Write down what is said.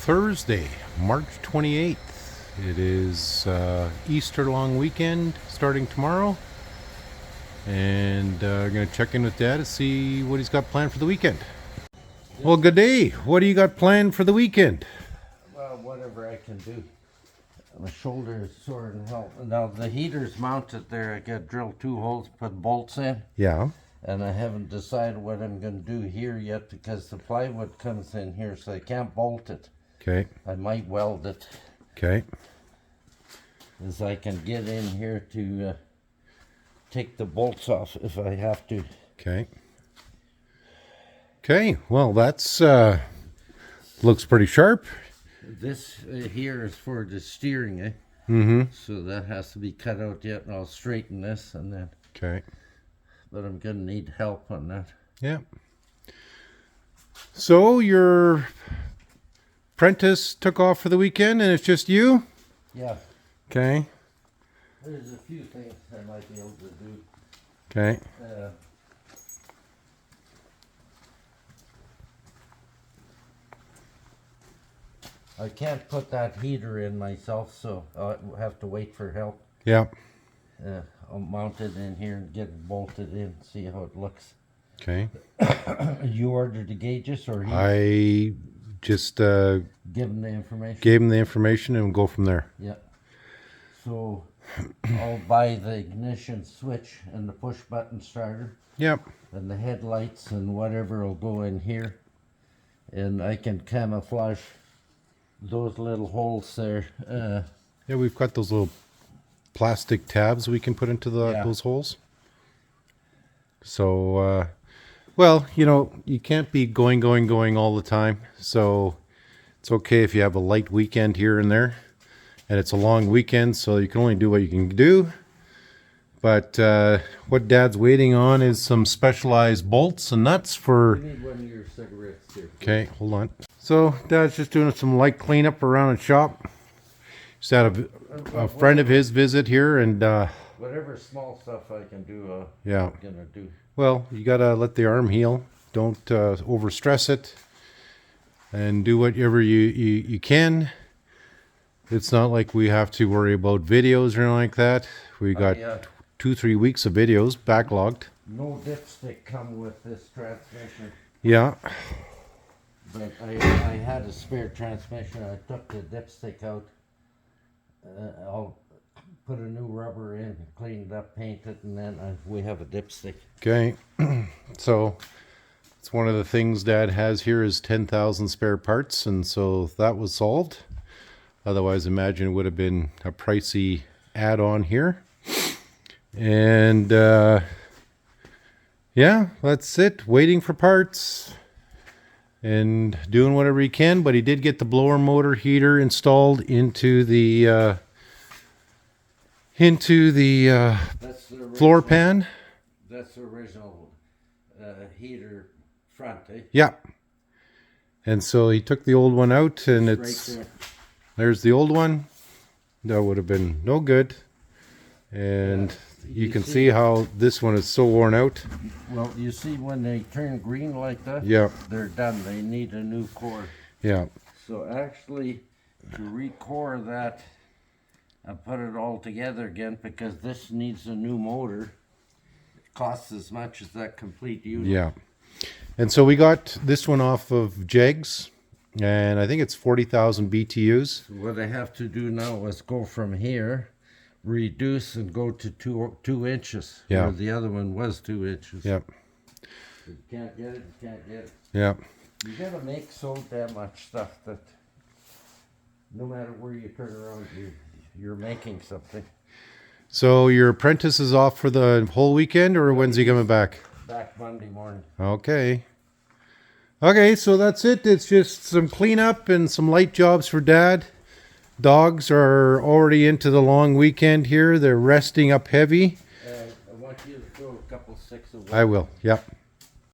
Thursday, March 28th. It is Easter long weekend starting tomorrow. And I'm going to check in with Dad to see what he's got planned for the weekend. Well, good day. What do you got planned for the weekend? Well, whatever I can do. My shoulder is sore and hell. Now, the heater's mounted there. I got drilled 2 holes, put bolts in. Yeah. And I haven't decided what I'm going to do here yet because the plywood comes in here, so I can't bolt it. Okay. I might weld it. Okay. As I can get in here to take the bolts off if I have to. Okay. Okay. Well, that's looks pretty sharp. This here is for the steering, eh? Mm-hmm. So that has to be cut out yet, and I'll straighten this and then. Okay. But I'm going to need help on that. Yeah. So your apprentice took off for the weekend and it's just you? Yeah. Okay. There's a few things I might be able to do. Okay. I can't put that heater in myself, so I'll have to wait for help. Yeah. I'll mount it in here and get it bolted in, see how it looks. Okay. You ordered the gauges, or I just give him the information? gave him the information and go from there. Yeah. So I'll buy the ignition switch and the push button starter. Yep. And the headlights and whatever will go in here. And I can camouflage those little holes there. Yeah, we've got those little plastic tabs we can put into those holes. So, well, you know, you can't be going all the time. So it's okay if you have a light weekend here and there. And it's a long weekend, so you can only do what you can do. But what Dad's waiting on is some specialized bolts and nuts for... You need one of your cigarettes here. Okay, hold on. So Dad's just doing some light cleanup around the shop. Just had a friend of his visit here, and whatever small stuff I can do, yeah, I'm gonna do. Well, you gotta let the arm heal. Don't overstress it, and do whatever you can. It's not like we have to worry about videos or anything like that. We got 2-3 weeks of videos backlogged. No dipstick come with this transmission. Yeah. But I had a spare transmission. I took the dipstick out. I'll put a new rubber in, clean it up, paint it, and then we have a dipstick. Okay. So it's one of the things Dad has here is 10,000 spare parts, and so that was solved. Otherwise, imagine it would have been a pricey add-on here. And yeah, that's it. Waiting for parts and doing whatever he can. But he did get the blower motor heater installed into the floor pan. That's the original heater front, eh? Yeah. And so he took the old one out, and it's right there. There's the old one. That would have been no good. And you can see how this one is so worn out. Well, you see when they turn green like that? Yeah. They're done. They need a new core. Yeah. So actually, to re-core that and put it all together again, because this needs a new motor, it costs as much as that complete unit. Yeah. And so we got this one off of Jegs. And I think it's 40,000 BTUs. What I have to do now is go from here, reduce, and go to 2 inches. Yeah. Where the other one was 2 inches. Yep. If you can't get it, you can't get it. Yeah. You gotta make so damn much stuff that no matter where you turn around, you're making something. So your apprentice is off for the whole weekend, or when's he coming back? Back Monday morning. Okay. Okay, so that's it. It's just some cleanup and some light jobs for Dad. Dogs are already into the long weekend here. They're resting up heavy. I want you to throw a couple sticks of wood. I will, yep.